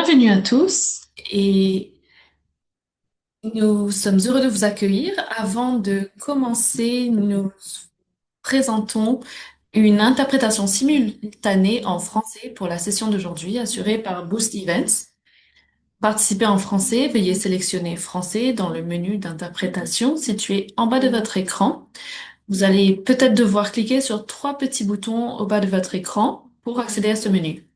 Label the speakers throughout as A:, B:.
A: Bienvenue à tous et nous sommes heureux de vous accueillir. Avant de commencer, nous présentons une interprétation simultanée en français pour la session d'aujourd'hui assurée par Boost Events. Participez en français, veuillez sélectionner français dans le menu d'interprétation situé en bas de votre écran. Vous allez peut-être devoir cliquer sur trois petits boutons au bas de votre écran pour accéder à ce menu.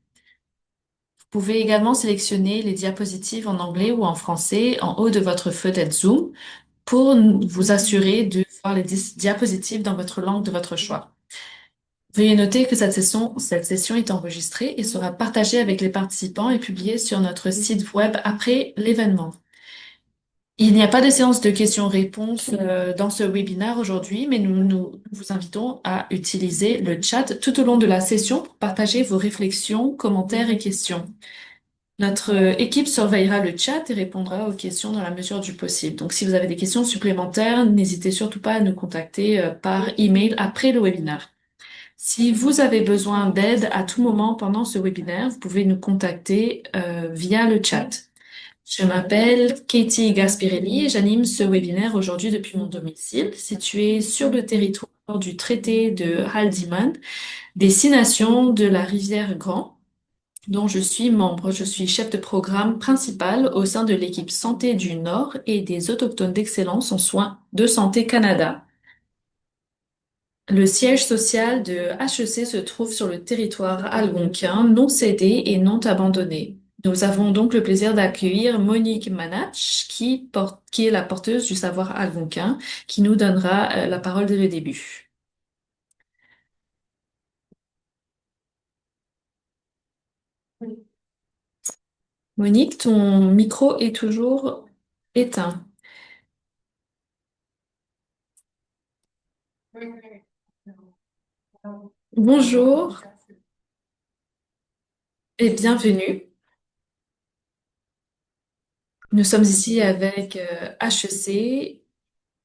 A: Vous pouvez également sélectionner les diapositives en anglais ou en français en haut de votre fenêtre Zoom pour vous assurer de voir les diapositives dans votre langue de votre choix. Veuillez noter que cette session est enregistrée et sera partagée avec les participants et publiée sur notre site web après l'événement. Il n'y a pas de séance de questions-réponses dans ce webinaire aujourd'hui, mais nous vous invitons à utiliser le chat tout au long de la session pour partager vos réflexions, commentaires et questions. Notre équipe surveillera le chat et répondra aux questions dans la mesure du possible. Donc, si vous avez des questions supplémentaires, n'hésitez surtout pas à nous contacter par email après le webinaire. Si vous avez besoin d'aide à tout moment pendant ce webinaire, vous pouvez nous contacter via le chat. Je m'appelle Katie Gaspirelli et j'anime ce webinaire aujourd'hui depuis mon domicile, situé sur le territoire du traité de Haldimand, des Six Nations de la rivière Grand, dont je suis membre. Je suis chef de programme principal au sein de l'équipe Santé du Nord et des Autochtones d'excellence en soins de santé Canada. Le siège social de HEC se trouve sur le territoire algonquin, non cédé et non abandonné. Nous avons donc le plaisir d'accueillir Monique Manach, qui est la porteuse du savoir algonquin, qui nous donnera la parole dès le début. Monique, ton micro est toujours éteint. Bonjour et bienvenue. Nous sommes ici avec HEC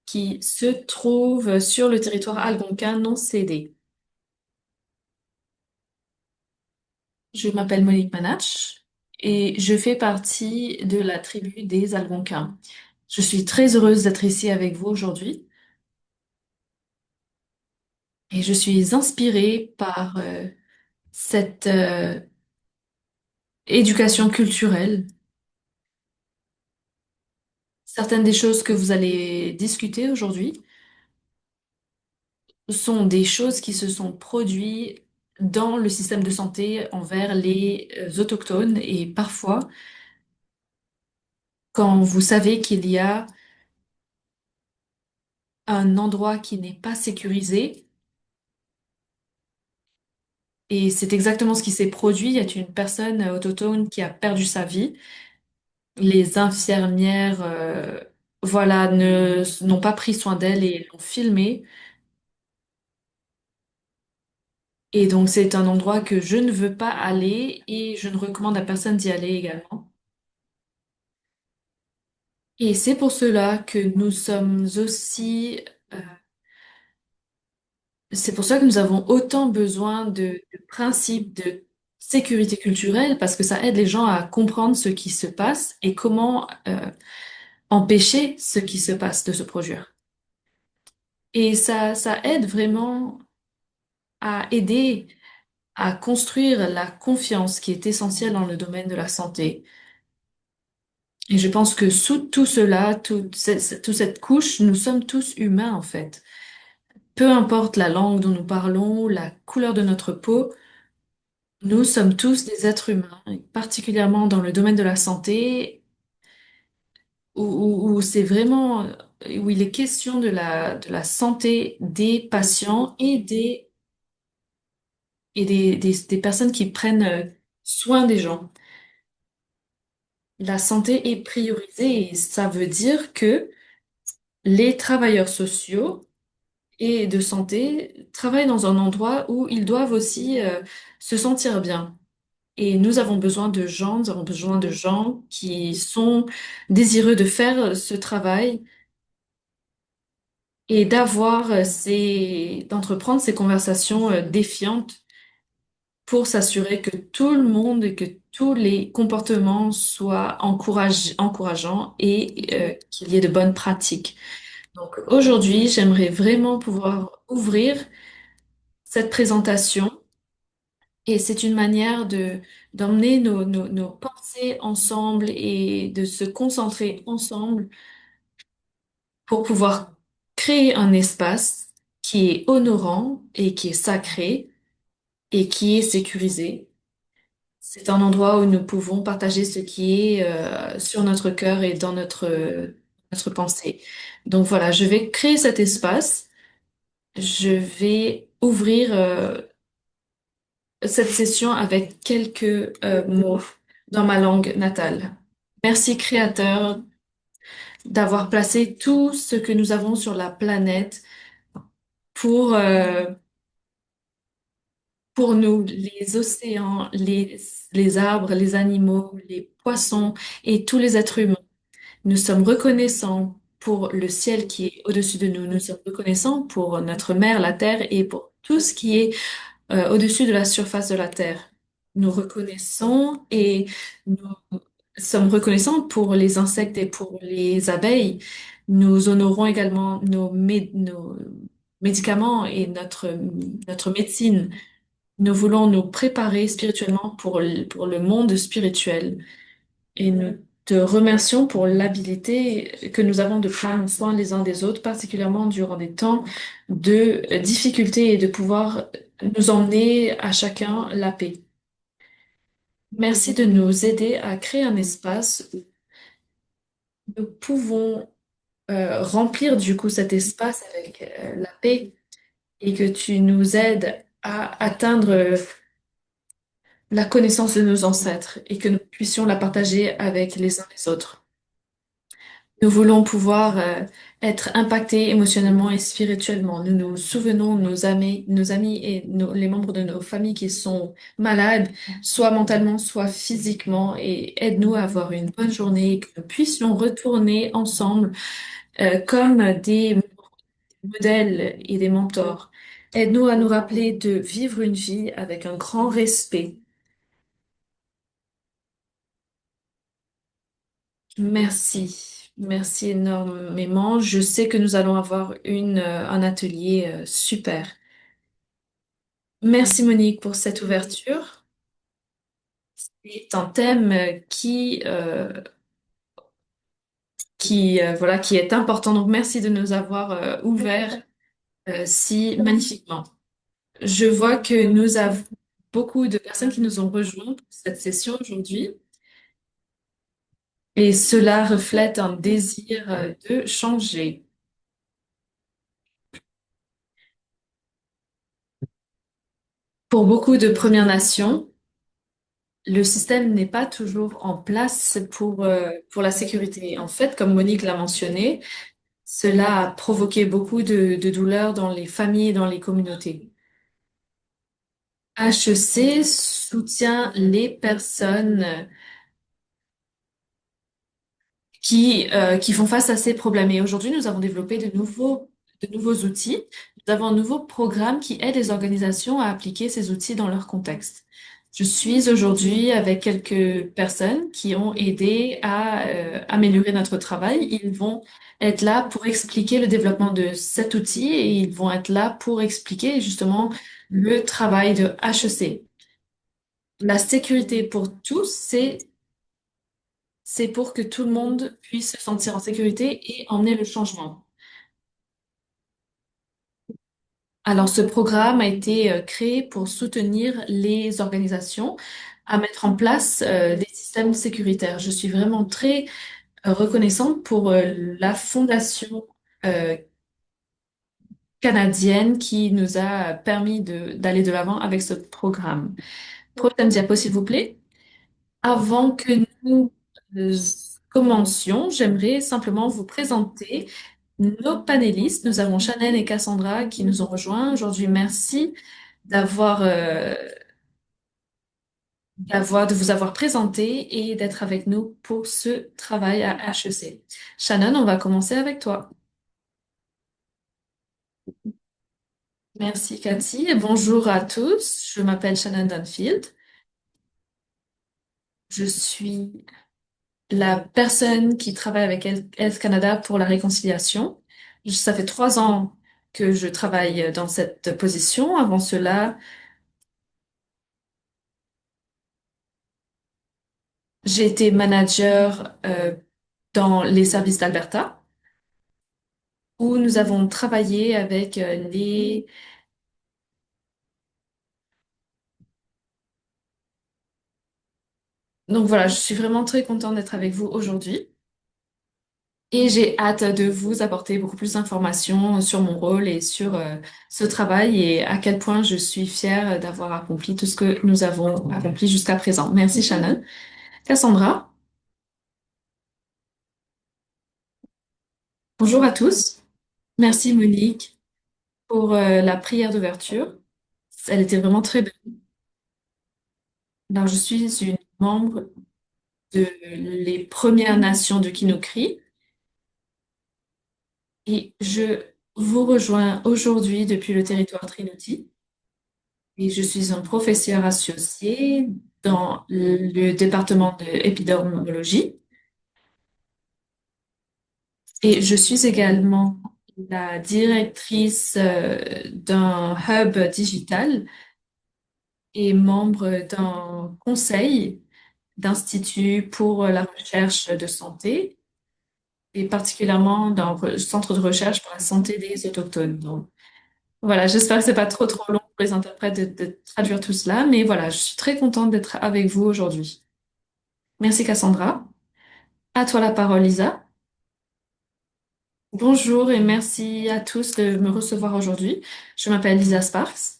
A: qui se trouve sur le territoire algonquin non cédé. Je m'appelle Monique Manach et je fais partie de la tribu des Algonquins. Je suis très heureuse d'être ici avec vous aujourd'hui et je suis inspirée par cette éducation culturelle. Certaines des choses que vous allez discuter aujourd'hui sont des choses qui se sont produites dans le système de santé envers les autochtones et parfois quand vous savez qu'il y a un endroit qui n'est pas sécurisé, et c'est exactement ce qui s'est produit. Il y a une personne autochtone qui a perdu sa vie. Les infirmières, voilà, n'ont pas pris soin d'elle et l'ont filmée. Et donc, c'est un endroit que je ne veux pas aller et je ne recommande à personne d'y aller également. Et c'est pour cela que nous sommes aussi, euh, c'est pour ça que nous avons autant besoin de principes de sécurité culturelle parce que ça aide les gens à comprendre ce qui se passe et comment empêcher ce qui se passe de se produire. Et ça aide vraiment à aider à construire la confiance qui est essentielle dans le domaine de la santé. Et je pense que sous tout cela, toute cette couche, nous sommes tous humains en fait. Peu importe la langue dont nous parlons, la couleur de notre peau, nous sommes tous des êtres humains, et particulièrement dans le domaine de la santé, où c'est vraiment, où il est question de la santé des patients des personnes qui prennent soin des gens. La santé est priorisée et ça veut dire que les travailleurs sociaux et de santé travaillent dans un endroit où ils doivent aussi se sentir bien. Et nous avons besoin de gens qui sont désireux de faire ce travail et d'entreprendre ces conversations défiantes pour s'assurer que tout le monde et que tous les comportements soient encourageants et qu'il y ait de bonnes pratiques. Donc aujourd'hui, j'aimerais vraiment pouvoir ouvrir cette présentation et c'est une manière de d'emmener nos pensées ensemble et de se concentrer ensemble pour pouvoir créer un espace qui est honorant et qui est sacré et qui est sécurisé. C'est un endroit où nous pouvons partager ce qui est sur notre cœur et dans notre pensée. Donc voilà, je vais créer cet espace. Je vais ouvrir cette session avec quelques mots dans ma langue natale. Merci, Créateur, d'avoir placé tout ce que nous avons sur la planète pour, euh, pour nous, les océans, les arbres, les animaux, les poissons et tous les êtres humains. Nous sommes reconnaissants pour le ciel qui est au-dessus de nous. Nous sommes reconnaissants pour notre mer, la terre, et pour tout ce qui est au-dessus de la surface de la terre. Nous reconnaissons et nous sommes reconnaissants pour les insectes et pour les abeilles. Nous honorons également nos médicaments et notre médecine. Nous voulons nous préparer spirituellement pour le monde spirituel. Et nous te remercions pour l'habilité que nous avons de prendre soin les uns des autres, particulièrement durant des temps de difficulté et de pouvoir nous emmener à chacun la paix. Merci de nous aider à créer un espace où nous pouvons remplir du coup cet espace avec la paix et que tu nous aides à atteindre la connaissance de nos ancêtres et que nous puissions la partager avec les uns les autres. Nous voulons pouvoir être impactés émotionnellement et spirituellement. Nous nous souvenons de nos amis et les membres de nos familles qui sont malades, soit mentalement, soit physiquement, et aide-nous à avoir une bonne journée, et que nous puissions retourner ensemble comme des modèles et des mentors. Aide-nous à nous rappeler de vivre une vie avec un grand respect. Merci. Merci énormément. Je sais que nous allons avoir un atelier super. Merci Monique pour cette ouverture. C'est un thème voilà, qui est important. Donc merci de nous avoir ouvert si magnifiquement. Je vois que nous avons beaucoup de personnes qui nous ont rejoints pour cette session aujourd'hui et cela reflète un désir de changer. Pour beaucoup de Premières Nations, le système n'est pas toujours en place pour la sécurité. En fait, comme Monique l'a mentionné, cela a provoqué beaucoup de douleurs dans les familles et dans les communautés. HEC soutient les personnes qui font face à ces problèmes. Et aujourd'hui, nous avons développé de nouveaux outils. Nous avons un nouveau programme qui aide les organisations à appliquer ces outils dans leur contexte. Je suis aujourd'hui avec quelques personnes qui ont aidé à améliorer notre travail. Ils vont être là pour expliquer le développement de cet outil et ils vont être là pour expliquer justement le travail de HEC. La sécurité pour tous, c'est pour que tout le monde puisse se sentir en sécurité et emmener le changement. Alors, ce programme a été créé pour soutenir les organisations à mettre en place des systèmes sécuritaires. Je suis vraiment très reconnaissante pour la fondation euh, canadienne qui nous a permis d'aller de l'avant avec ce programme. Prochaine diapo, s'il vous plaît. Avant que nous euh, commencions, j'aimerais simplement vous présenter nos panélistes. Nous avons Chanel et Cassandra qui nous ont rejoints aujourd'hui. Merci d'avoir, de vous avoir présenté et d'être avec nous pour ce travail à HEC. Shannon, on va commencer avec toi. Merci Cathy et bonjour à tous. Je m'appelle Shannon Dunfield. Je suis la personne qui travaille avec Health Canada pour la réconciliation. Ça fait 3 ans que je travaille dans cette position. Avant cela, j'ai été manager dans les services d'Alberta, où nous avons travaillé avec les... Donc voilà, je suis vraiment très contente d'être avec vous aujourd'hui. Et j'ai hâte de vous apporter beaucoup plus d'informations sur mon rôle et sur ce travail et à quel point je suis fière d'avoir accompli tout ce que nous avons accompli jusqu'à présent. Merci Shannon. Cassandra, bonjour à tous. Merci Monique pour la prière d'ouverture. Elle était vraiment très belle. Alors, je suis une membre de les Premières Nations de Kinokri et je vous rejoins aujourd'hui depuis le territoire Trinity. Et je suis un professeur associé dans le département de épidémiologie. Et je suis également la directrice d'un hub digital et membre d'un conseil d'institut pour la recherche de santé et particulièrement d'un centre de recherche pour la santé des autochtones. Donc, voilà, j'espère que c'est pas trop long pour les interprètes de traduire tout cela, mais voilà, je suis très contente d'être avec vous aujourd'hui. Merci Cassandra. À toi la parole, Lisa. Bonjour et merci à tous de me recevoir aujourd'hui. Je m'appelle Lisa Sparks.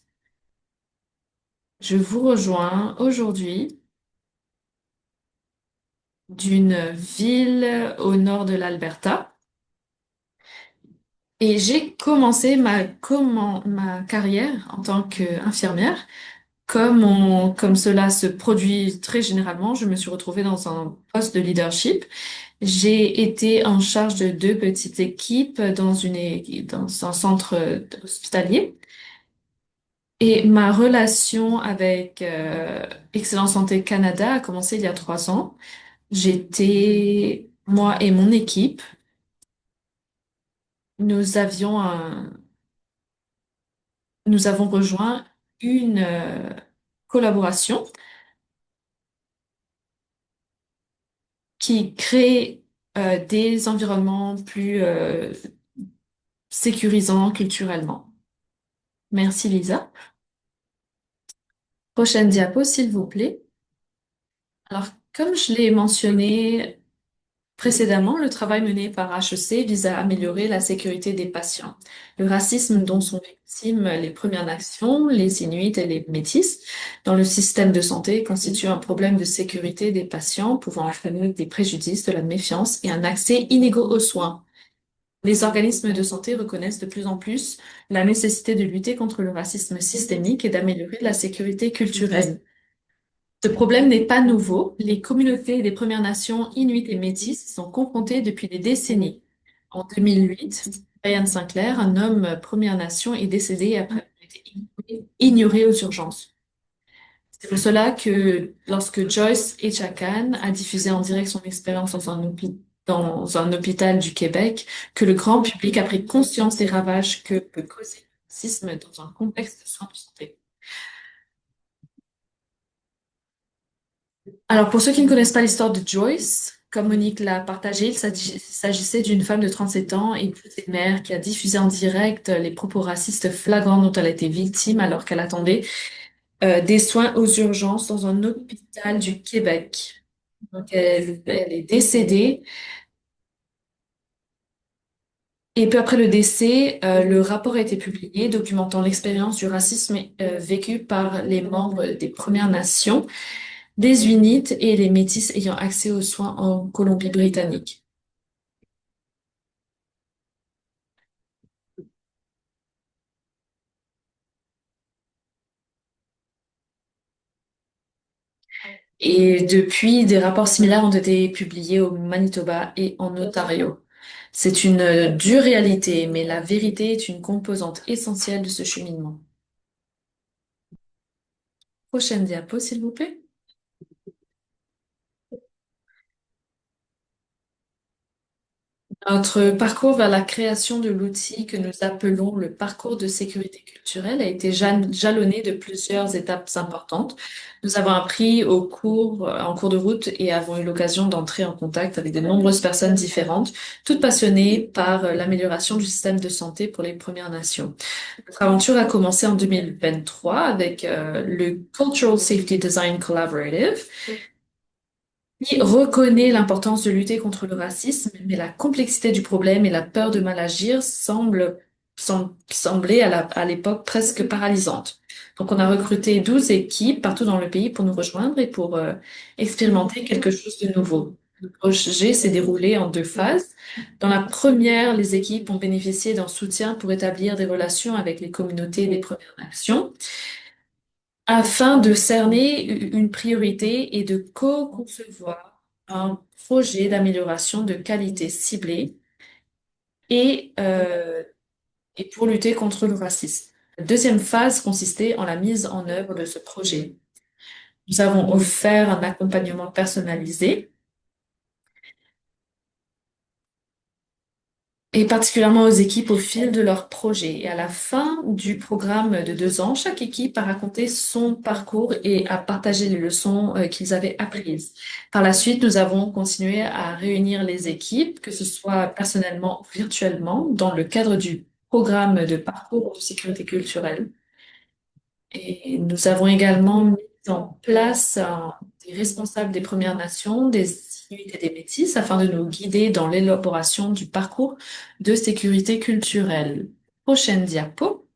A: Je vous rejoins aujourd'hui d'une ville au nord de l'Alberta et j'ai commencé ma carrière en tant qu'infirmière. Comme cela se produit très généralement, je me suis retrouvée dans un poste de leadership. J'ai été en charge de deux petites équipes dans un centre hospitalier. Et ma relation avec Excellence Santé Canada a commencé il y a 3 ans. Moi et mon équipe, nous avions nous avons rejoint une collaboration qui crée des environnements plus sécurisants culturellement. Merci Lisa. Prochaine diapo, s'il vous plaît. Alors, comme je l'ai mentionné précédemment, le travail mené par HEC vise à améliorer la sécurité des patients. Le racisme dont sont victimes les Premières Nations, les Inuits et les Métis dans le système de santé constitue un problème de sécurité des patients pouvant entraîner des préjudices, de la méfiance et un accès inégaux aux soins. Les organismes de santé reconnaissent de plus en plus la nécessité de lutter contre le racisme systémique et d'améliorer la sécurité culturelle. Ce problème n'est pas nouveau. Les communautés des Premières Nations inuites et métisses sont confrontées depuis des décennies. En 2008, Brian Sinclair, un homme Première Nation, est décédé après avoir été ignoré aux urgences. C'est pour cela que lorsque Joyce Echaquan a diffusé en direct son expérience dans un hôpital du Québec, que le grand public a pris conscience des ravages que peut causer le racisme dans un contexte de soins de santé. Alors, pour ceux qui ne connaissent pas l'histoire de Joyce, comme Monique l'a partagé, s'agissait d'une femme de 37 ans et de mère qui a diffusé en direct les propos racistes flagrants dont elle a été victime alors qu'elle attendait des soins aux urgences dans un hôpital du Québec. Donc, elle est décédée. Et peu après le décès, le rapport a été publié documentant l'expérience du racisme vécu par les membres des Premières Nations, des Inuits et les Métis ayant accès aux soins en Colombie-Britannique. Et depuis, des rapports similaires ont été publiés au Manitoba et en Ontario. C'est une dure réalité, mais la vérité est une composante essentielle de ce cheminement. Prochaine diapo, s'il vous plaît. Notre parcours vers la création de l'outil que nous appelons le parcours de sécurité culturelle a été jalonné de plusieurs étapes importantes. Nous avons appris en cours de route et avons eu l'occasion d'entrer en contact avec de nombreuses personnes différentes, toutes passionnées par l'amélioration du système de santé pour les Premières Nations. Notre aventure a commencé en 2023 avec le Cultural Safety Design Collaborative, qui reconnaît l'importance de lutter contre le racisme, mais la complexité du problème et la peur de mal agir semblaient à l'époque presque paralysantes. Donc, on a recruté 12 équipes partout dans le pays pour nous rejoindre et pour expérimenter quelque chose de nouveau. Le projet s'est déroulé en deux phases. Dans la première, les équipes ont bénéficié d'un soutien pour établir des relations avec les communautés des Premières Nations afin de cerner une priorité et de co-concevoir un projet d'amélioration de qualité ciblée et, euh, et pour lutter contre le racisme. La deuxième phase consistait en la mise en œuvre de ce projet. Nous avons offert un accompagnement personnalisé et particulièrement aux équipes au fil de leur projet. Et à la fin du programme de 2 ans, chaque équipe a raconté son parcours et a partagé les leçons qu'ils avaient apprises. Par la suite, nous avons continué à réunir les équipes, que ce soit personnellement ou virtuellement, dans le cadre du programme de parcours de sécurité culturelle. Et nous avons également mis en place des responsables des Premières Nations, des Inuits et des Métis afin de nous guider dans l'élaboration du parcours de sécurité culturelle. Prochaine diapo.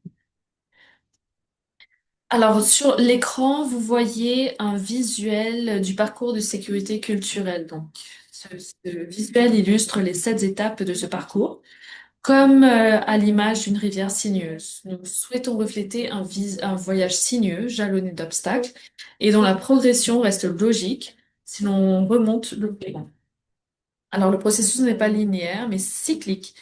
A: Alors, sur l'écran, vous voyez un visuel du parcours de sécurité culturelle. Donc, ce visuel illustre les 7 étapes de ce parcours. Comme à l'image d'une rivière sinueuse, nous souhaitons refléter un voyage sinueux, jalonné d'obstacles, et dont la progression reste logique si l'on remonte le plan. Alors, le processus n'est pas linéaire, mais cyclique.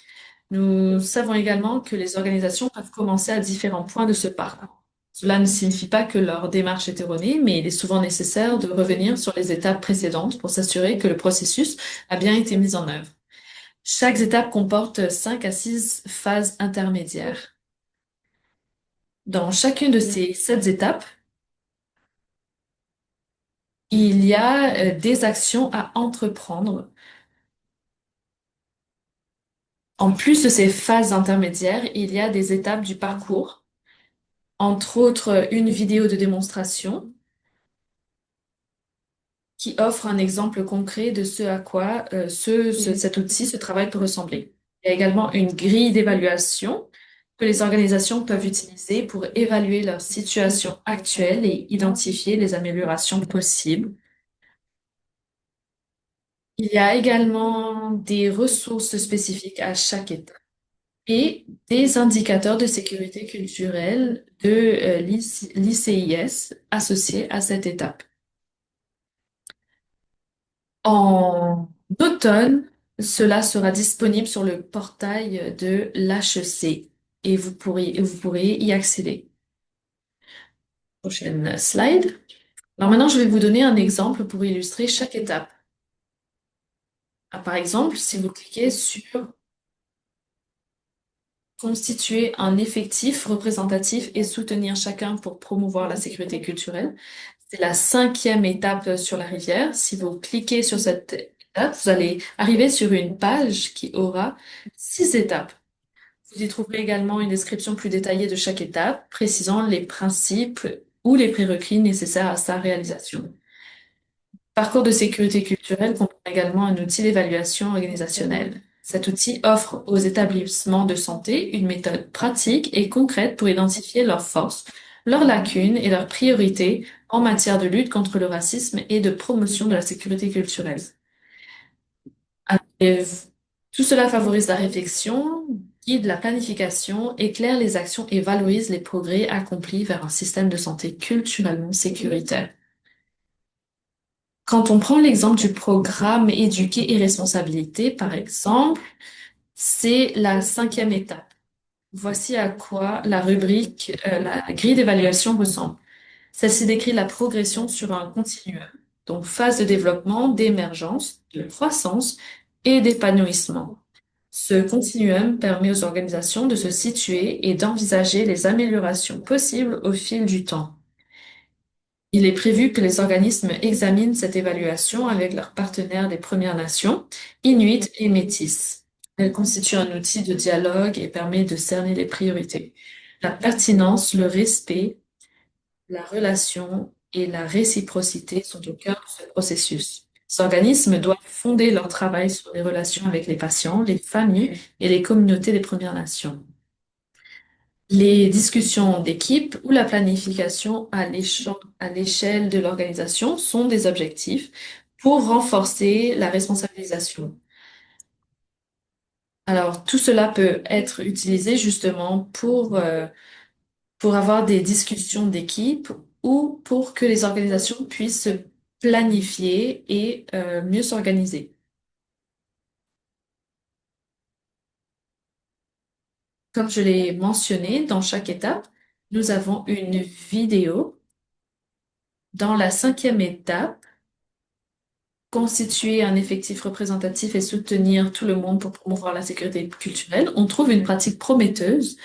A: Nous savons également que les organisations peuvent commencer à différents points de ce parcours. Cela ne signifie pas que leur démarche est erronée, mais il est souvent nécessaire de revenir sur les étapes précédentes pour s'assurer que le processus a bien été mis en œuvre. Chaque étape comporte 5 à 6 phases intermédiaires. Dans chacune de ces 7 étapes, il y a des actions à entreprendre. En plus de ces phases intermédiaires, il y a des étapes du parcours, entre autres une vidéo de démonstration qui offre un exemple concret de ce à quoi cet outil, ce travail peut ressembler. Il y a également une grille d'évaluation que les organisations peuvent utiliser pour évaluer leur situation actuelle et identifier les améliorations possibles. Il y a également des ressources spécifiques à chaque étape et des indicateurs de sécurité culturelle de l'ICIS associés à cette étape. En automne, cela sera disponible sur le portail de l'HEC et vous pourrez y accéder. Prochaine slide. Alors maintenant, je vais vous donner un exemple pour illustrer chaque étape. Par exemple, si vous cliquez sur constituer un effectif représentatif et soutenir chacun pour promouvoir la sécurité culturelle. C'est la 5e étape sur la rivière. Si vous cliquez sur cette étape, vous allez arriver sur une page qui aura 6 étapes. Vous y trouverez également une description plus détaillée de chaque étape, précisant les principes ou les prérequis nécessaires à sa réalisation. Parcours de sécurité culturelle comprend également un outil d'évaluation organisationnelle. Cet outil offre aux établissements de santé une méthode pratique et concrète pour identifier leurs forces, leurs lacunes et leurs priorités en matière de lutte contre le racisme et de promotion de la sécurité culturelle. Et tout cela favorise la réflexion, guide la planification, éclaire les actions et valorise les progrès accomplis vers un système de santé culturellement sécuritaire. Quand on prend l'exemple du programme Éduquer et responsabilité, par exemple, c'est la 5e étape. Voici à quoi la rubrique, la grille d'évaluation ressemble. Celle-ci décrit la progression sur un continuum. Donc, phase de développement, d'émergence, de croissance et d'épanouissement. Ce continuum permet aux organisations de se situer et d'envisager les améliorations possibles au fil du temps. Il est prévu que les organismes examinent cette évaluation avec leurs partenaires des Premières Nations, Inuits et Métis. Elle constitue un outil de dialogue et permet de cerner les priorités. La pertinence, le respect, la relation et la réciprocité sont au cœur de ce processus. Ces organismes doivent fonder leur travail sur les relations avec les patients, les familles et les communautés des Premières Nations. Les discussions d'équipe ou la planification à l'échelle de l'organisation sont des objectifs pour renforcer la responsabilisation. Alors, tout cela peut être utilisé justement pour avoir des discussions d'équipe ou pour que les organisations puissent se planifier et mieux s'organiser. Comme je l'ai mentionné, dans chaque étape, nous avons une vidéo. Dans la cinquième étape, constituer un effectif représentatif et soutenir tout le monde pour promouvoir la sécurité culturelle, on trouve une pratique prometteuse.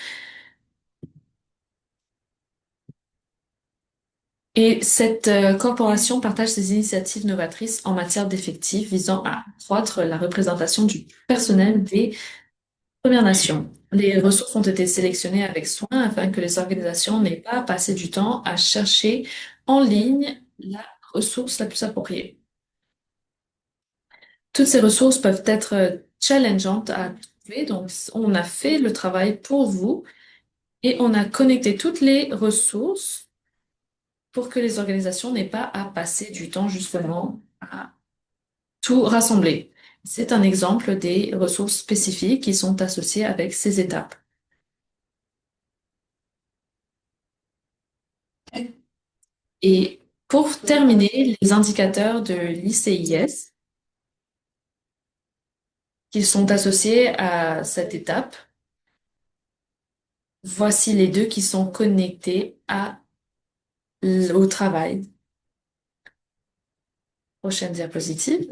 A: Et cette corporation partage ses initiatives novatrices en matière d'effectifs visant à accroître la représentation du personnel des Premières Nations. Les ressources ont été sélectionnées avec soin afin que les organisations n'aient pas à passer du temps à chercher en ligne la ressource la plus appropriée. Toutes ces ressources peuvent être challengeantes à trouver, donc on a fait le travail pour vous et on a connecté toutes les ressources pour que les organisations n'aient pas à passer du temps justement à tout rassembler. C'est un exemple des ressources spécifiques qui sont associées avec ces étapes. Et pour terminer, les indicateurs de l'ICIS qui sont associés à cette étape, voici les deux qui sont connectés au travail. Prochaine diapositive.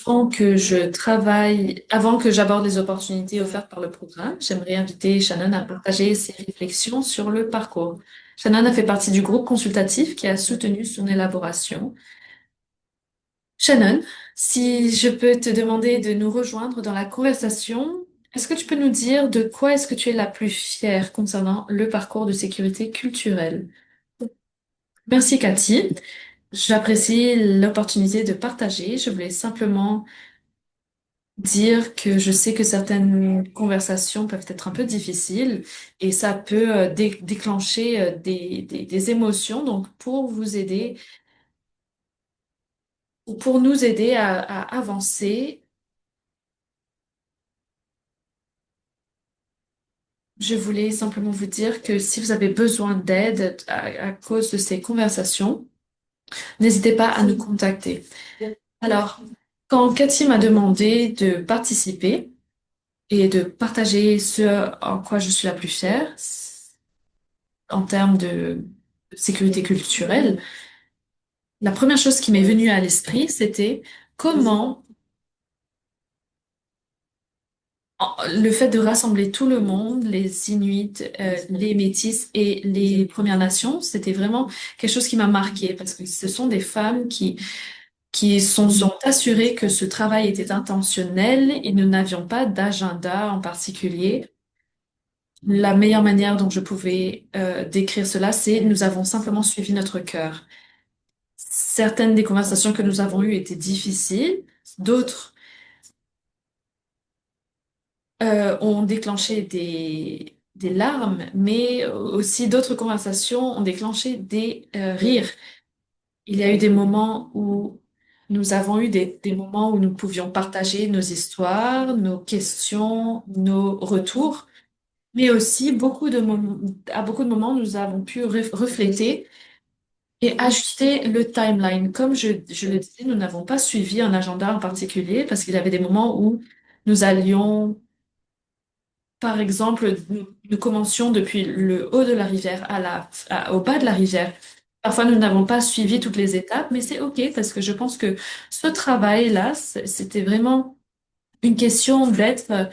A: Avant que j'aborde les opportunités offertes par le programme, j'aimerais inviter Shannon à partager ses réflexions sur le parcours. Shannon a fait partie du groupe consultatif qui a soutenu son élaboration. Shannon, si je peux te demander de nous rejoindre dans la conversation, est-ce que tu peux nous dire de quoi est-ce que tu es la plus fière concernant le parcours de sécurité culturelle? Merci Cathy. J'apprécie l'opportunité de partager. Je voulais simplement dire que je sais que certaines conversations peuvent être un peu difficiles et ça peut déclencher des émotions. Donc, pour vous aider ou pour nous aider à avancer, je voulais simplement vous dire que si vous avez besoin d'aide à cause de ces conversations, n'hésitez pas à nous contacter. Alors, quand Cathy m'a demandé de participer et de partager ce en quoi je suis la plus fière, en termes de sécurité culturelle, la première chose qui m'est venue à l'esprit, c'était comment le fait de rassembler tout le monde, les Inuits, les Métis et les Premières Nations, c'était vraiment quelque chose qui m'a marqué parce que ce sont des femmes qui sont assurées que ce travail était intentionnel et nous n'avions pas d'agenda en particulier. La meilleure manière dont je pouvais décrire cela, c'est nous avons simplement suivi notre cœur. Certaines des conversations que nous avons eues étaient difficiles, d'autres ont déclenché des larmes, mais aussi d'autres conversations ont déclenché des rires. Il y a eu des moments où nous avons eu des moments où nous pouvions partager nos histoires, nos questions, nos retours, mais aussi à beaucoup de moments, nous avons pu refléter et ajuster le timeline. Comme je le disais, nous n'avons pas suivi un agenda en particulier parce qu'il y avait des moments où nous allions, par exemple, nous commencions depuis le haut de la rivière au bas de la rivière. Parfois, nous n'avons pas suivi toutes les étapes, mais c'est OK parce que je pense que ce travail-là, c'était vraiment une question d'être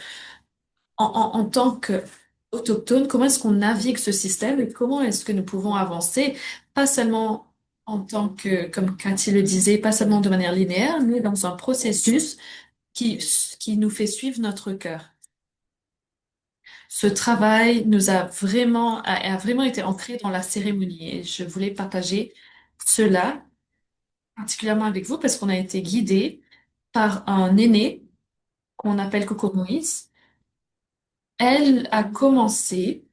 A: en tant qu'autochtone, comment est-ce qu'on navigue ce système et comment est-ce que nous pouvons avancer, pas seulement en tant que, comme Cathy le disait, pas seulement de manière linéaire, mais dans un processus qui, qui nous fait suivre notre cœur. Ce travail a vraiment été ancré dans la cérémonie et je voulais partager cela particulièrement avec vous parce qu'on a été guidé par un aîné qu'on appelle Coco Moïse. Elle a commencé,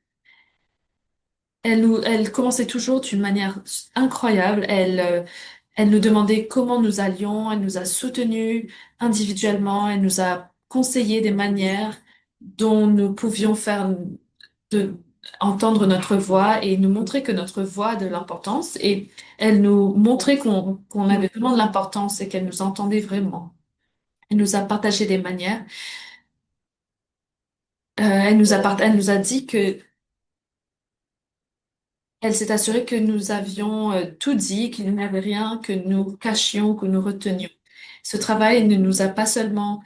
A: elle commençait toujours d'une manière incroyable. Elle nous demandait comment nous allions, elle nous a soutenus individuellement, elle nous a conseillé des manières dont nous pouvions faire de entendre notre voix et nous montrer que notre voix a de l'importance et elle nous montrait qu'on avait vraiment de l'importance et qu'elle nous entendait vraiment. Elle nous a partagé des manières. Elle nous a dit que elle s'est assurée que nous avions tout dit, qu'il n'y avait rien que nous cachions, que nous retenions. Ce travail ne nous a pas seulement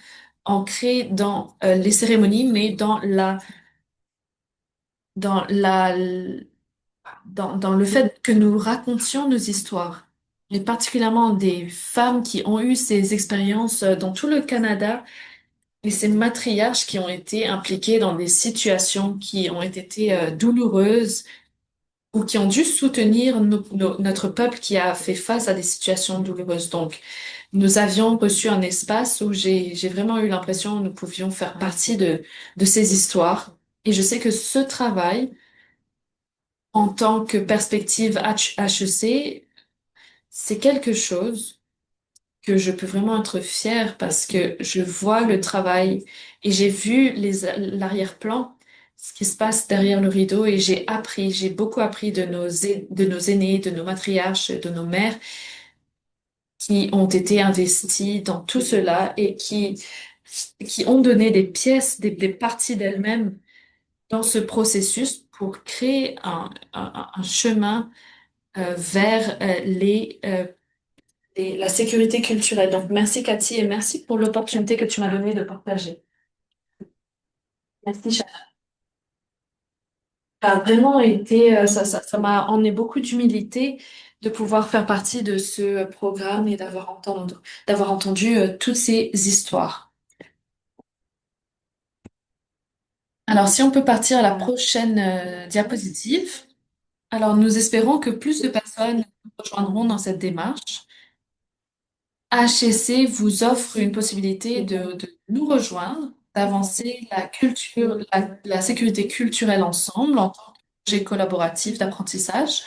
A: ancrés dans les cérémonies, mais dans la, dans le fait que nous racontions nos histoires. Et particulièrement des femmes qui ont eu ces expériences dans tout le Canada et ces matriarches qui ont été impliquées dans des situations qui ont été douloureuses ou qui ont dû soutenir notre peuple qui a fait face à des situations douloureuses. Donc, nous avions reçu un espace où j'ai vraiment eu l'impression que nous pouvions faire partie de ces histoires. Et je sais que ce travail, en tant que perspective HEC, c'est quelque chose que je peux vraiment être fière parce que je vois le travail et j'ai vu l'arrière-plan, ce qui se passe derrière le rideau et j'ai beaucoup appris de nos aînés, de nos matriarches, de nos mères qui ont été investis dans tout cela et qui ont donné des pièces, des parties d'elles-mêmes dans ce processus pour créer un chemin vers la sécurité culturelle. Donc, merci Cathy et merci pour l'opportunité que tu m'as donnée de partager. Merci, Chana. Ça a vraiment été, ça m'a emmené beaucoup d'humilité de pouvoir faire partie de ce programme et d'avoir entendu toutes ces histoires. Alors, si on peut partir à la prochaine diapositive. Alors, nous espérons que plus de personnes nous rejoindront dans cette démarche. HEC vous offre une possibilité de nous rejoindre, d'avancer la sécurité culturelle ensemble en tant que projet collaboratif d'apprentissage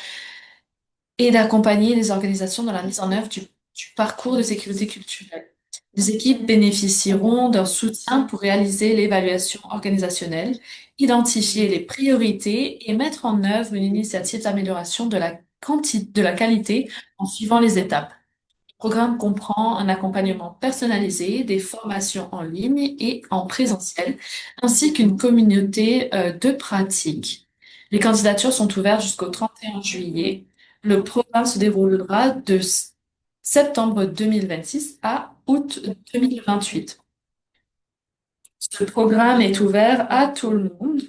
A: et d'accompagner les organisations dans la mise en œuvre du parcours de sécurité culturelle. Les équipes bénéficieront d'un soutien pour réaliser l'évaluation organisationnelle, identifier les priorités et mettre en œuvre une initiative d'amélioration de la qualité en suivant les étapes. Le programme comprend un accompagnement personnalisé, des formations en ligne et en présentiel, ainsi qu'une communauté de pratique. Les candidatures sont ouvertes jusqu'au 31 juillet. Le programme se déroulera de septembre 2026 à août 2028. Ce programme est ouvert à tout le monde.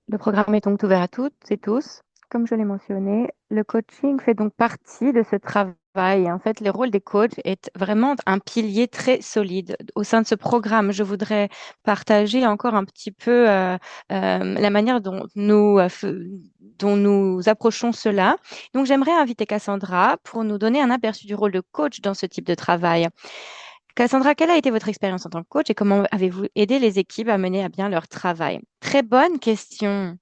B: Le programme est donc ouvert à toutes et tous. Comme je l'ai mentionné, le coaching fait donc partie de ce travail. En fait, le rôle des coachs est vraiment un pilier très solide au sein de ce programme. Je voudrais partager encore un petit peu la manière dont nous approchons cela. Donc, j'aimerais inviter Cassandra pour nous donner un aperçu du rôle de coach dans ce type de travail. Cassandra, quelle a été votre expérience en tant que coach et comment avez-vous aidé les équipes à mener à bien leur travail? Très bonne question.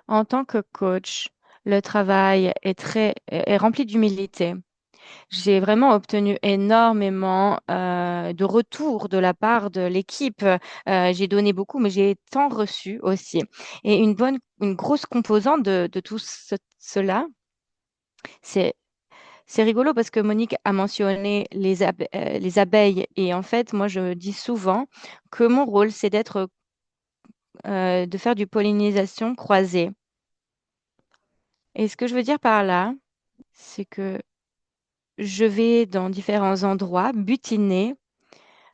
B: En tant que coach, le travail est rempli d'humilité. J'ai vraiment obtenu énormément de retours de la part de l'équipe. J'ai donné beaucoup, mais j'ai tant reçu aussi. Et une grosse composante de tout cela, c'est c'est rigolo parce que Monique a mentionné les abeilles et en fait, moi, je dis souvent que mon rôle, c'est d'être de faire du pollinisation croisée. Et ce que je veux dire par là, c'est que je vais dans différents endroits butiner,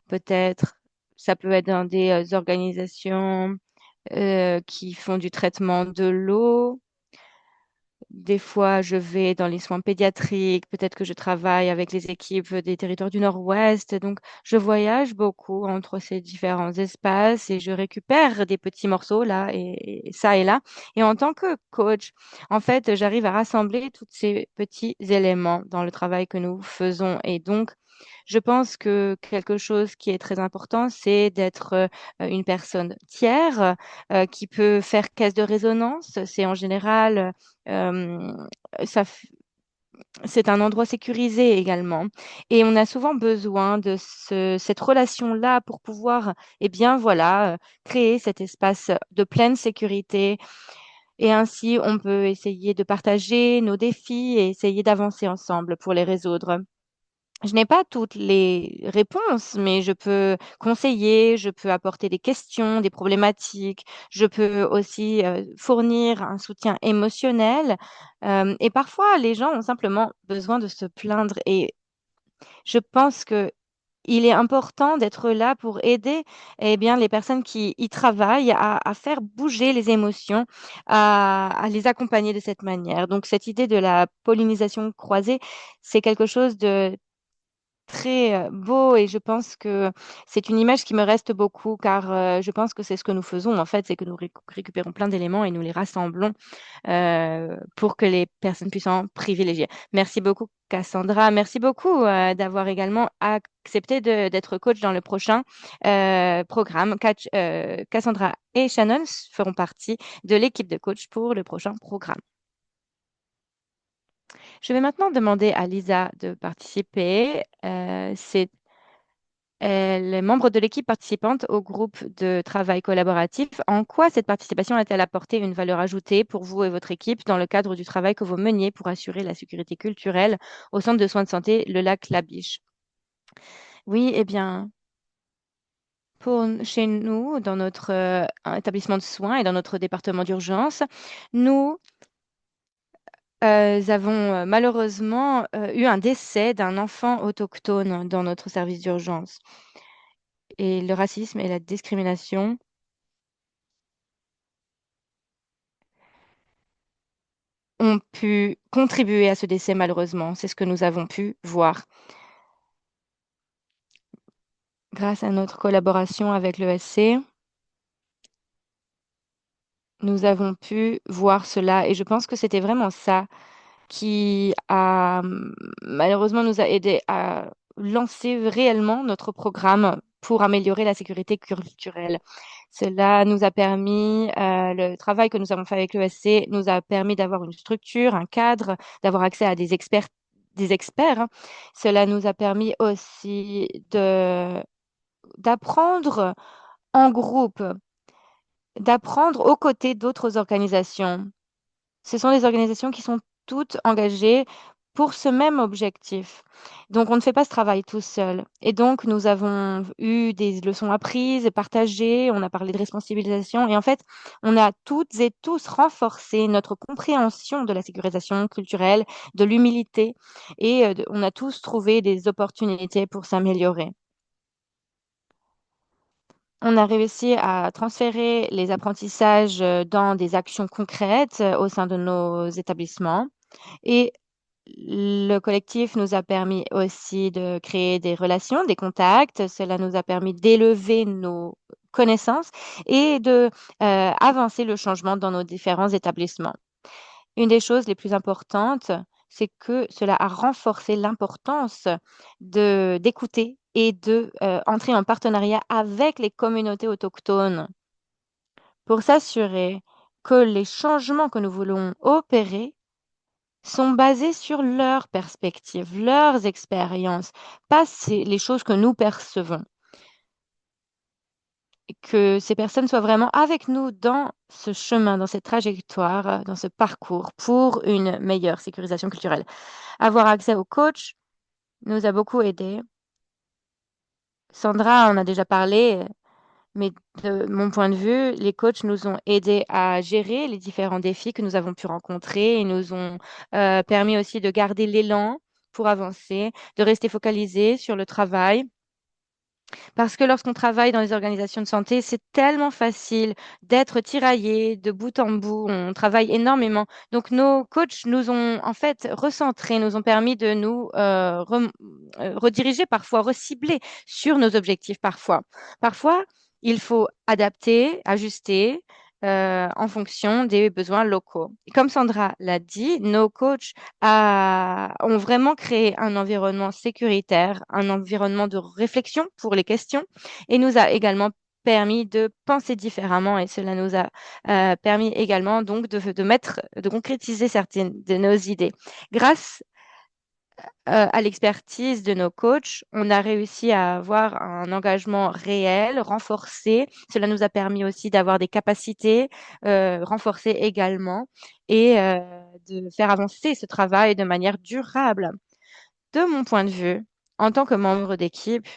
B: peut-être, ça peut être dans des organisations qui font du traitement de l'eau. Des fois, je vais dans les soins pédiatriques, peut-être que je travaille avec les équipes des territoires du Nord-Ouest. Donc, je voyage beaucoup entre ces différents espaces et je récupère des petits morceaux là et ça et là. Et en tant que coach, en fait, j'arrive à rassembler tous ces petits éléments dans le travail que nous faisons. Et donc, je pense que quelque chose qui est très important, c'est d'être une personne tiers qui peut faire caisse de résonance. C'est en général euh, ça, c'est un endroit sécurisé également. Et on a souvent besoin de cette relation-là pour pouvoir, eh bien, voilà, créer cet espace de pleine sécurité. Et ainsi, on peut essayer de partager nos défis et essayer d'avancer ensemble pour les résoudre. Je n'ai pas toutes les réponses, mais je peux conseiller, je peux apporter des questions, des problématiques, je peux aussi fournir un soutien émotionnel. Et parfois, les gens ont simplement besoin de se plaindre. Et je pense que il est important d'être là pour aider eh bien, les personnes qui y travaillent à faire bouger les émotions, à les accompagner de cette manière. Donc, cette idée de la pollinisation croisée, c'est quelque chose de très, beau et je pense que c'est une image qui me reste beaucoup car, je pense que c'est ce que nous faisons en fait, c'est que nous récupérons plein d'éléments et nous les rassemblons, pour que les personnes puissent en privilégier. Merci beaucoup Cassandra, merci beaucoup, d'avoir également accepté d'être coach dans le prochain, programme. Cassandra et Shannon feront partie de l'équipe de coach pour le prochain programme. Je vais maintenant demander à Lisa de participer. Elle est membre de l'équipe participante au groupe de travail collaboratif. En quoi cette participation a-t-elle apporté une valeur ajoutée pour vous et votre équipe dans le cadre du travail que vous meniez pour assurer la sécurité culturelle au centre de soins de santé Le Lac Labiche? Oui, eh bien, chez nous, dans notre établissement de soins et dans notre département d'urgence, nous avons malheureusement eu un décès d'un enfant autochtone dans notre service d'urgence. Et le racisme et la discrimination ont pu contribuer à ce décès malheureusement. C'est ce que nous avons pu voir. Grâce à notre collaboration avec l'ESC, nous avons pu voir cela et je pense que c'était vraiment ça qui a malheureusement nous a aidé à lancer réellement notre programme pour améliorer la sécurité culturelle. Cela nous a permis, le travail que nous avons fait avec l'ESC nous a permis d'avoir une structure, un cadre, d'avoir accès à des experts, hein. Cela nous a permis aussi d'apprendre en groupe, d'apprendre aux côtés d'autres organisations. Ce sont des organisations qui sont toutes engagées pour ce même objectif. Donc, on ne fait pas ce travail tout seul. Et donc, nous avons eu des leçons apprises, partagées, on a parlé de responsabilisation. Et en fait, on a toutes et tous renforcé notre compréhension de la sécurisation culturelle, de l'humilité. Et on a tous trouvé des opportunités pour s'améliorer. On a réussi à transférer les apprentissages dans des actions concrètes au sein de nos établissements. Et le collectif nous a permis aussi de créer des relations, des contacts. Cela nous a permis d'élever nos connaissances et de avancer le changement dans nos différents établissements. Une des choses les plus importantes, c'est que cela a renforcé l'importance d'écouter et de entrer en partenariat avec les communautés autochtones pour s'assurer que les changements que nous voulons opérer sont basés sur leurs perspectives, leurs expériences, pas les choses que nous percevons. Et que ces personnes soient vraiment avec nous dans ce chemin, dans cette trajectoire, dans ce parcours pour une meilleure sécurisation culturelle. Avoir accès au coach nous a beaucoup aidés. Sandra en a déjà parlé. Mais de mon point de vue, les coachs nous ont aidés à gérer les différents défis que nous avons pu rencontrer et nous ont permis aussi de garder l'élan pour avancer, de rester focalisés sur le travail. Parce que lorsqu'on travaille dans les organisations de santé, c'est tellement facile d'être tiraillé de bout en bout. On travaille énormément. Donc, nos coachs nous ont en fait recentrés, nous ont permis de nous rediriger parfois, recibler sur nos objectifs parfois. Parfois, il faut adapter, ajuster en fonction des besoins locaux. Et comme Sandra l'a dit, nos coachs ont vraiment créé un environnement sécuritaire, un environnement de réflexion pour les questions et nous a également permis de penser différemment et cela nous a permis également donc de concrétiser certaines de nos idées. Grâce à l'expertise de nos coachs, on a réussi à avoir un engagement réel, renforcé. Cela nous a permis aussi d'avoir des capacités renforcées également et de faire avancer ce travail de manière durable. De mon point de vue, en tant que membre d'équipe,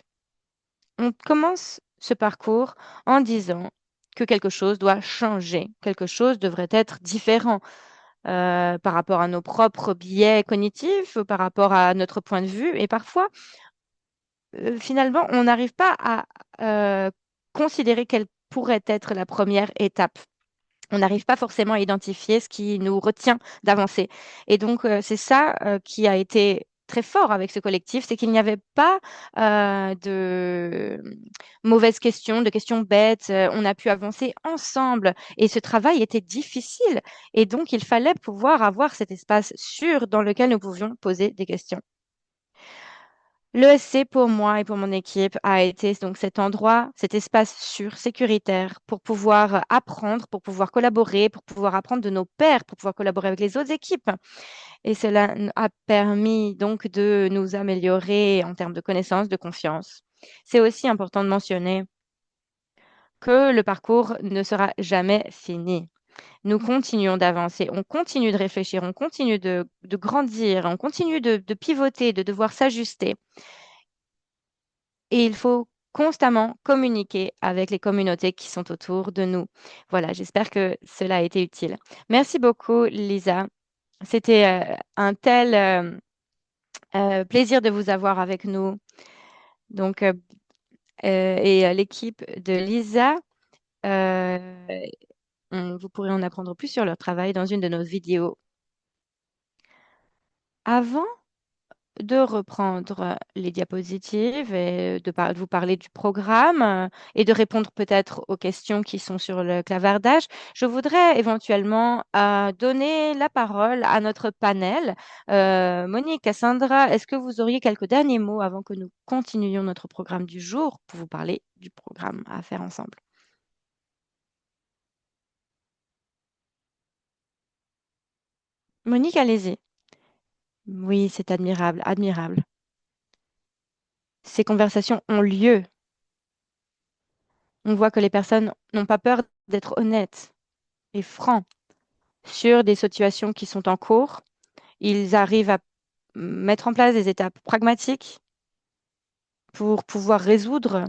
B: on commence ce parcours en disant que quelque chose doit changer, quelque chose devrait être différent par rapport à nos propres biais cognitifs, par rapport à notre point de vue. Et parfois, finalement, on n'arrive pas à considérer quelle pourrait être la première étape. On n'arrive pas forcément à identifier ce qui nous retient d'avancer. Et donc, c'est ça qui a été très fort avec ce collectif, c'est qu'il n'y avait pas de mauvaises questions, de questions bêtes. On a pu avancer ensemble et ce travail était difficile. Et donc, il fallait pouvoir avoir cet espace sûr dans lequel nous pouvions poser des questions. L'ESC pour moi et pour mon équipe a été donc cet endroit, cet espace sûr, sécuritaire pour pouvoir apprendre, pour pouvoir collaborer, pour pouvoir apprendre de nos pairs, pour pouvoir collaborer avec les autres équipes. Et cela a permis donc de nous améliorer en termes de connaissances, de confiance. C'est aussi important de mentionner que le parcours ne sera jamais fini. Nous continuons d'avancer, on continue de réfléchir, on continue de grandir, on continue de pivoter, de devoir s'ajuster. Et il faut constamment communiquer avec les communautés qui sont autour de nous. Voilà, j'espère que cela a été utile. Merci beaucoup, Lisa. C'était un tel plaisir de vous avoir avec nous. Donc, l'équipe de Lisa, euh, vous pourrez en apprendre plus sur leur travail dans une de nos vidéos. Avant de reprendre les diapositives et de vous parler du programme et de répondre peut-être aux questions qui sont sur le clavardage, je voudrais éventuellement donner la parole à notre panel. Monique, Cassandra, est-ce que vous auriez quelques derniers mots avant que nous continuions notre programme du jour pour vous parler du programme à faire ensemble? Monique, allez-y. Oui, c'est admirable, admirable. Ces conversations ont lieu. On voit que les personnes n'ont pas peur d'être honnêtes et francs sur des situations qui sont en cours. Ils arrivent à mettre en place des étapes pragmatiques pour pouvoir résoudre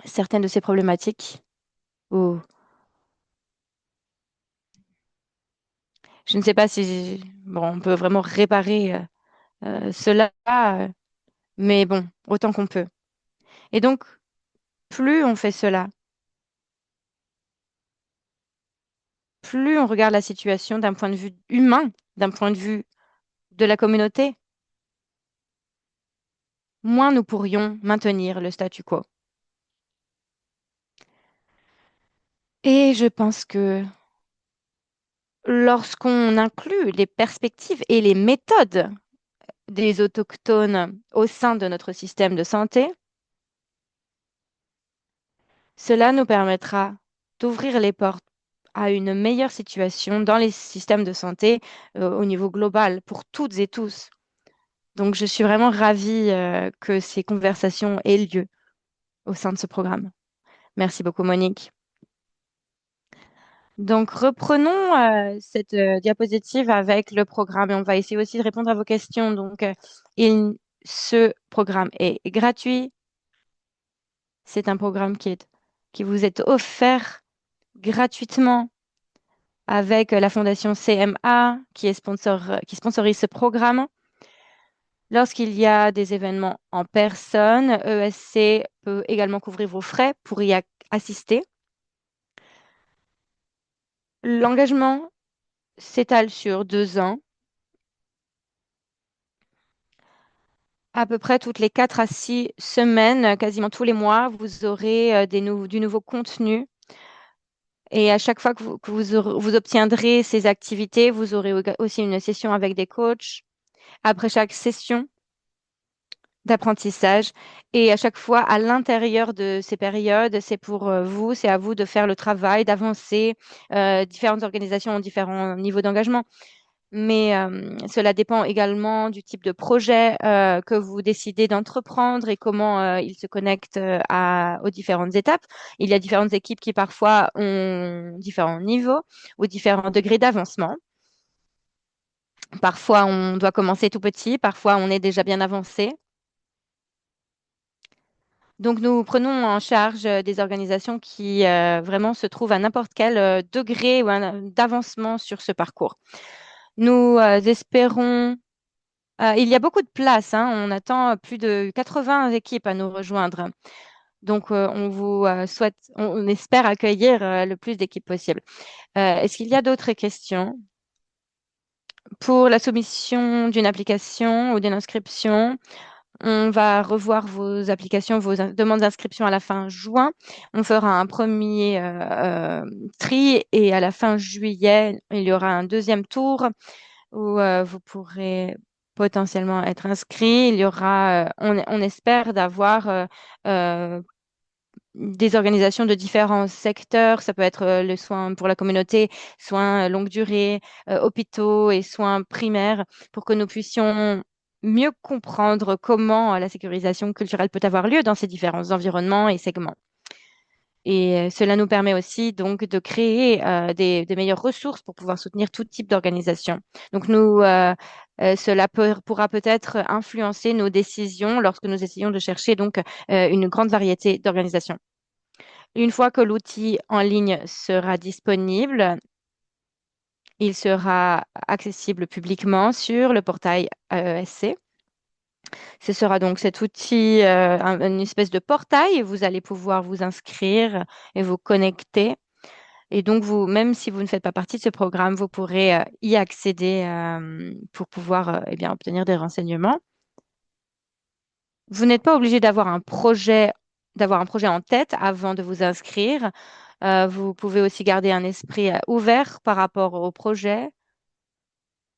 B: certaines de ces problématiques. Ou je ne sais pas si bon, on peut vraiment réparer cela, mais bon, autant qu'on peut. Et donc, plus on fait cela, plus on regarde la situation d'un point de vue humain, d'un point de vue de la communauté, moins nous pourrions maintenir le statu quo. Et je pense que lorsqu'on inclut les perspectives et les méthodes des autochtones au sein de notre système de santé, cela nous permettra d'ouvrir les portes à une meilleure situation dans les systèmes de santé au niveau global pour toutes et tous. Donc, je suis vraiment ravie que ces conversations aient lieu au sein de ce programme. Merci beaucoup, Monique. Donc, reprenons cette diapositive avec le programme et on va essayer aussi de répondre à vos questions. Donc, ce programme est gratuit. C'est un programme qui vous est offert gratuitement avec la fondation CMA qui sponsorise ce programme. Lorsqu'il y a des événements en personne, ESC peut également couvrir vos frais pour y assister. L'engagement s'étale sur 2 ans. À peu près toutes les 4 à 6 semaines, quasiment tous les mois, vous aurez du nouveau contenu. Et à chaque fois vous obtiendrez ces activités, vous aurez aussi une session avec des coachs. Après chaque session d'apprentissage. Et à chaque fois, à l'intérieur de ces périodes, c'est pour vous, c'est à vous de faire le travail, d'avancer. Différentes organisations ont différents niveaux d'engagement, mais cela dépend également du type de projet que vous décidez d'entreprendre et comment il se connecte aux différentes étapes. Il y a différentes équipes qui parfois ont différents niveaux ou différents degrés d'avancement. Parfois, on doit commencer tout petit, parfois, on est déjà bien avancé. Donc, nous prenons en charge des organisations qui vraiment se trouvent à n'importe quel degré ou d'avancement sur ce parcours. Nous espérons, il y a beaucoup de places, hein, on attend plus de 80 équipes à nous rejoindre. Donc, on espère accueillir le plus d'équipes possible. Est-ce qu'il y a d'autres questions? Pour la soumission d'une application ou d'une inscription, on va revoir vos applications, vos demandes d'inscription à la fin juin. On fera un premier tri et à la fin juillet, il y aura un deuxième tour où vous pourrez potentiellement être inscrit. Il y aura, on espère d'avoir des organisations de différents secteurs. Ça peut être les soins pour la communauté, soins longue durée, hôpitaux et soins primaires pour que nous puissions mieux comprendre comment la sécurisation culturelle peut avoir lieu dans ces différents environnements et segments. Et cela nous permet aussi donc de créer des meilleures ressources pour pouvoir soutenir tout type d'organisation. Donc cela pourra peut-être influencer nos décisions lorsque nous essayons de chercher donc une grande variété d'organisations. Une fois que l'outil en ligne sera disponible, il sera accessible publiquement sur le portail AESC. Ce sera donc cet outil, une espèce de portail. Vous allez pouvoir vous inscrire et vous connecter. Et donc, même si vous ne faites pas partie de ce programme, vous pourrez y accéder pour pouvoir eh bien, obtenir des renseignements. Vous n'êtes pas obligé d'avoir un projet en tête avant de vous inscrire. Vous pouvez aussi garder un esprit ouvert par rapport au projet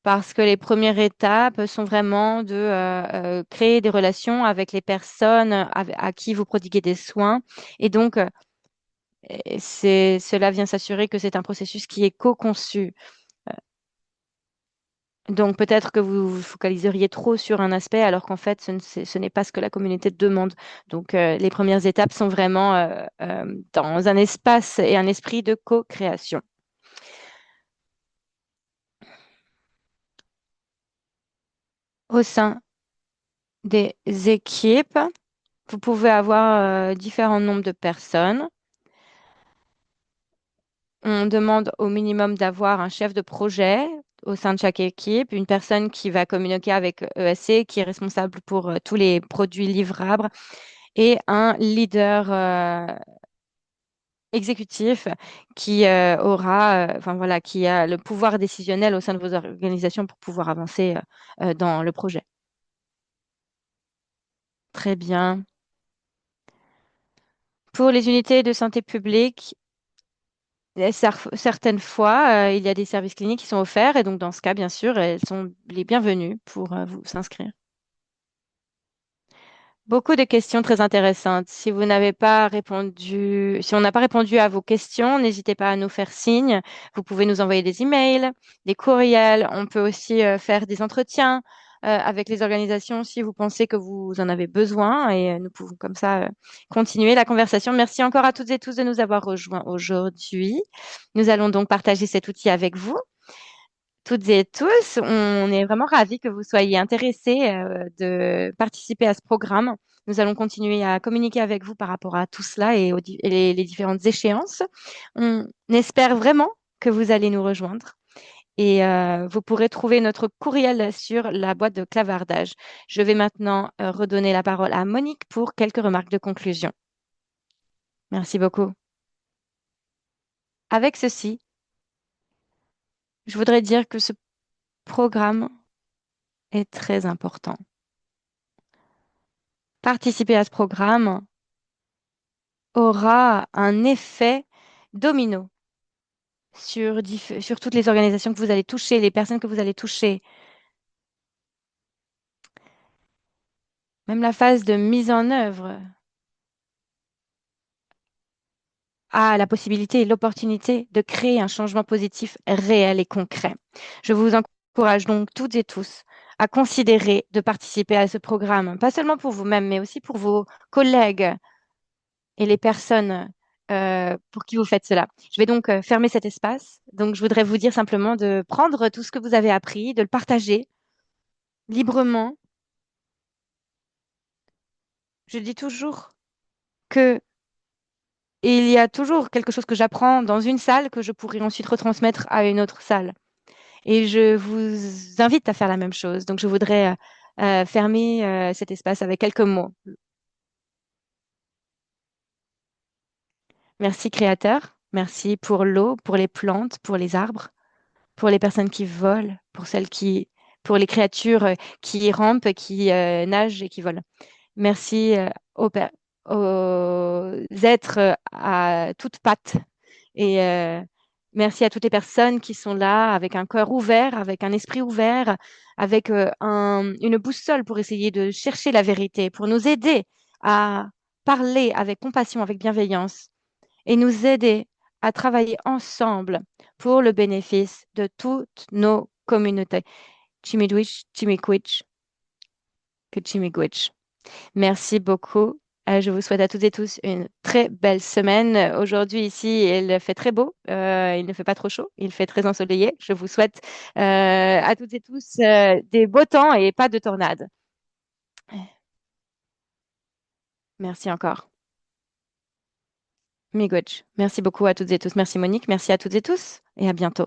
B: parce que les premières étapes sont vraiment de créer des relations avec les personnes à qui vous prodiguez des soins. Et donc, cela vient s'assurer que c'est un processus qui est co-conçu. Donc peut-être que vous vous focaliseriez trop sur un aspect alors qu'en fait, ce n'est pas ce que la communauté demande. Donc les premières étapes sont vraiment dans un espace et un esprit de co-création. Au sein des équipes, vous pouvez avoir différents nombres de personnes. On demande au minimum d'avoir un chef de projet au sein de chaque équipe, une personne qui va communiquer avec ESC, qui est responsable pour tous les produits livrables, et un leader exécutif qui enfin voilà, qui a le pouvoir décisionnel au sein de vos organisations pour pouvoir avancer dans le projet. Très bien. Pour les unités de santé publique, certaines fois, il y a des services cliniques qui sont offerts et donc dans ce cas, bien sûr, elles sont les bienvenues pour vous s'inscrire. Beaucoup de questions très intéressantes. Si vous n'avez pas répondu, si on n'a pas répondu à vos questions, n'hésitez pas à nous faire signe. Vous pouvez nous envoyer des emails, des courriels. On peut aussi faire des entretiens avec les organisations si vous pensez que vous en avez besoin et nous pouvons comme ça continuer la conversation. Merci encore à toutes et tous de nous avoir rejoints aujourd'hui. Nous allons donc partager cet outil avec vous toutes et tous. On est vraiment ravis que vous soyez intéressés de participer à ce programme. Nous allons continuer à communiquer avec vous par rapport à tout cela et les différentes échéances. On espère vraiment que vous allez nous rejoindre et vous pourrez trouver notre courriel sur la boîte de clavardage. Je vais maintenant redonner la parole à Monique pour quelques remarques de conclusion. Merci beaucoup. Avec ceci, je voudrais dire que ce programme est très important. Participer à ce programme aura un effet domino sur toutes les organisations que vous allez toucher, les personnes que vous allez toucher. Même la phase de mise en œuvre a la possibilité et l'opportunité de créer un changement positif réel et concret. Je vous encourage donc toutes et tous à considérer de participer à ce programme, pas seulement pour vous-même, mais aussi pour vos collègues et les personnes pour qui vous faites cela. Je vais donc fermer cet espace. Donc, je voudrais vous dire simplement de prendre tout ce que vous avez appris, de le partager librement. Je dis toujours que il y a toujours quelque chose que j'apprends dans une salle que je pourrais ensuite retransmettre à une autre salle. Et je vous invite à faire la même chose. Donc, je voudrais fermer cet espace avec quelques mots. Merci, Créateur. Merci pour l'eau, pour les plantes, pour les arbres, pour les personnes qui volent, pour les créatures qui rampent, qui nagent et qui volent. Merci aux êtres à toutes pattes et merci à toutes les personnes qui sont là avec un cœur ouvert, avec un esprit ouvert, avec une boussole pour essayer de chercher la vérité, pour nous aider à parler avec compassion, avec bienveillance et nous aider à travailler ensemble pour le bénéfice de toutes nos communautés. Chimidwich, Chimiquich, que Chimigwich. Merci beaucoup. Je vous souhaite à toutes et tous une très belle semaine. Aujourd'hui, ici, il fait très beau. Il ne fait pas trop chaud. Il fait très ensoleillé. Je vous souhaite à toutes et tous des beaux temps et pas de tornades. Merci encore. Miigwech. Merci beaucoup à toutes et tous. Merci Monique. Merci à toutes et tous et à bientôt.